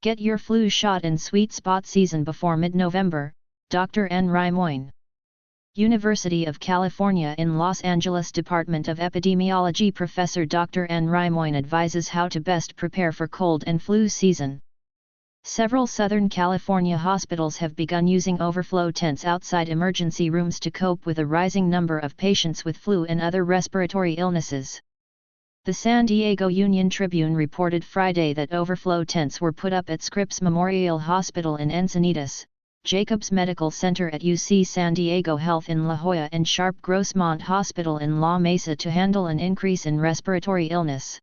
Get your flu shot in sweet spot season before mid-November, Dr. N. Raimoin. University of California in Los Angeles Department of Epidemiology Professor Dr. N. Raimoin advises how to best prepare for cold and flu season. Several Southern California hospitals have begun using overflow tents outside emergency rooms to cope with a rising number of patients with flu and other respiratory illnesses. The San Diego Union Tribune reported Friday that overflow tents were put up at Scripps Memorial Hospital in Encinitas, Jacobs Medical Center at UC San Diego Health in La Jolla and Sharp Grossmont Hospital in La Mesa to handle an increase in respiratory illness.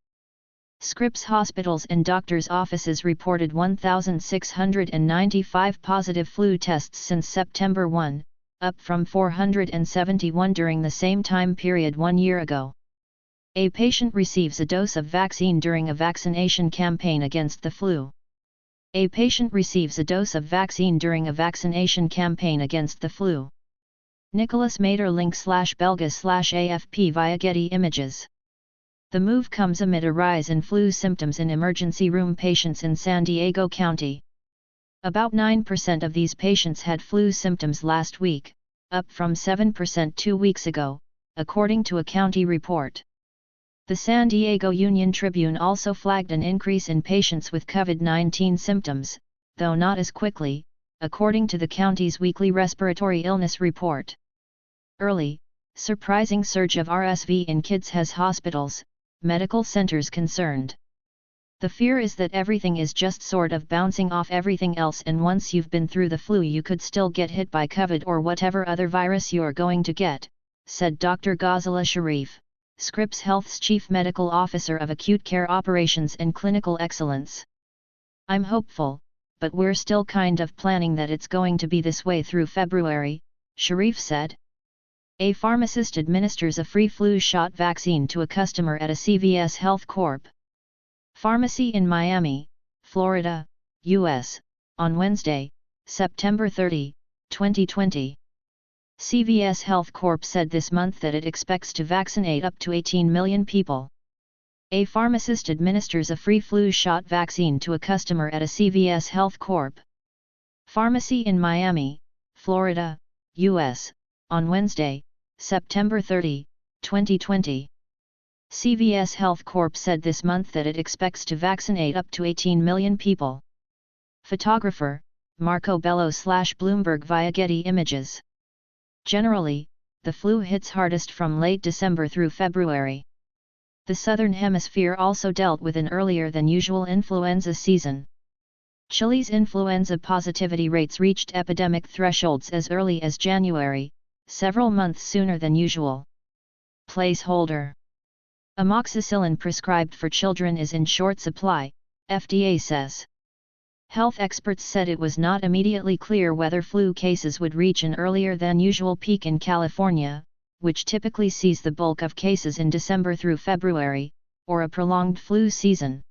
Scripps hospitals and doctors' offices reported 1,695 positive flu tests since September 1, up from 471 during the same time period 1 year ago. A patient receives a dose of vaccine during a vaccination campaign against the flu. A patient receives a dose of vaccine during a vaccination campaign against the flu. Nicholas Maderlink/Belga/AFP via Getty Images. The move comes amid a rise in flu symptoms in emergency room patients in San Diego County. About 9% of these patients had flu symptoms last week, up from 7% 2 weeks ago, according to a county report. The San Diego Union Tribune also flagged an increase in patients with COVID-19 symptoms, though not as quickly, according to the county's weekly respiratory illness report. Early, surprising surge of RSV in kids has hospitals, medical centers concerned. The fear is that everything is just sort of bouncing off everything else, and once you've been through the flu you could still get hit by COVID or whatever other virus you're going to get, said Dr. Ghazala Sharif, Scripps Health's Chief Medical Officer of Acute Care Operations and Clinical Excellence. I'm hopeful, but we're still kind of planning that it's going to be this way through February, Sharif said. A pharmacist administers a free flu shot vaccine to a customer at a CVS Health Corp. Pharmacy in Miami, Florida, U.S., on Wednesday, September 30, 2020. CVS Health Corp said this month that it expects to vaccinate up to 18 million people. A pharmacist administers a free flu shot vaccine to a customer at a CVS Health Corp. Pharmacy in Miami, Florida, U.S., on Wednesday, September 30, 2020. CVS Health Corp said this month that it expects to vaccinate up to 18 million people. Photographer, Marco Bello/Bloomberg via Getty Images. Generally, the flu hits hardest from late December through February. The Southern Hemisphere also dealt with an earlier than usual influenza season. Chile's influenza positivity rates reached epidemic thresholds as early as January, several months sooner than usual. Placeholder. Amoxicillin prescribed for children is in short supply, FDA says. Health experts said it was not immediately clear whether flu cases would reach an earlier than usual peak in California, which typically sees the bulk of cases in December through February, or a prolonged flu season.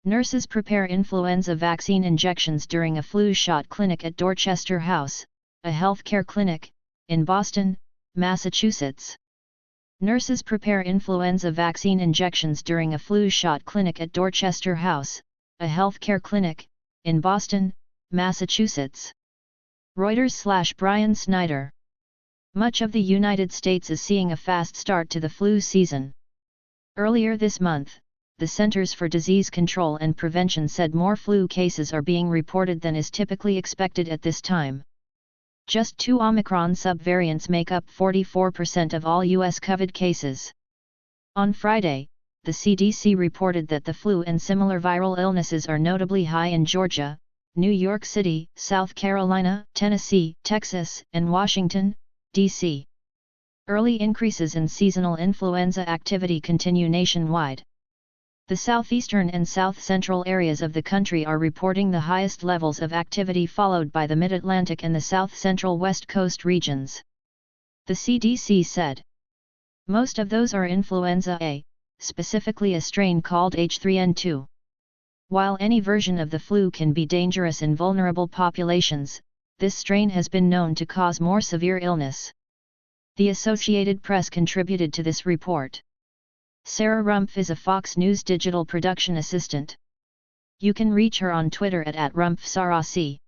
Nurses prepare influenza vaccine injections during a flu shot clinic at Dorchester House, a healthcare clinic, in Boston, Massachusetts. Nurses prepare influenza vaccine injections during a flu shot clinic at Dorchester House, a healthcare clinic, in Boston, Massachusetts. Reuters/Brian Snyder. Much of the United States is seeing a fast start to the flu season. Earlier this month, the Centers for Disease Control and Prevention said more flu cases are being reported than is typically expected at this time. Just 2 Omicron subvariants make up 44% of all U.S. COVID cases. On Friday, the CDC reported that the flu and similar viral illnesses are notably high in Georgia, New York City, South Carolina, Tennessee, Texas, and Washington, D.C. Early increases in seasonal influenza activity continue nationwide. The southeastern and south-central areas of the country are reporting the highest levels of activity, followed by the Mid-Atlantic and the south-central West Coast regions. The CDC said. Most of those are influenza A, specifically a strain called H3N2. While any version of the flu can be dangerous in vulnerable populations, this strain has been known to cause more severe illness. The Associated Press contributed to this report. Sarah Rumpf is a Fox News digital production assistant. You can reach her on Twitter at @rumpfsarasi.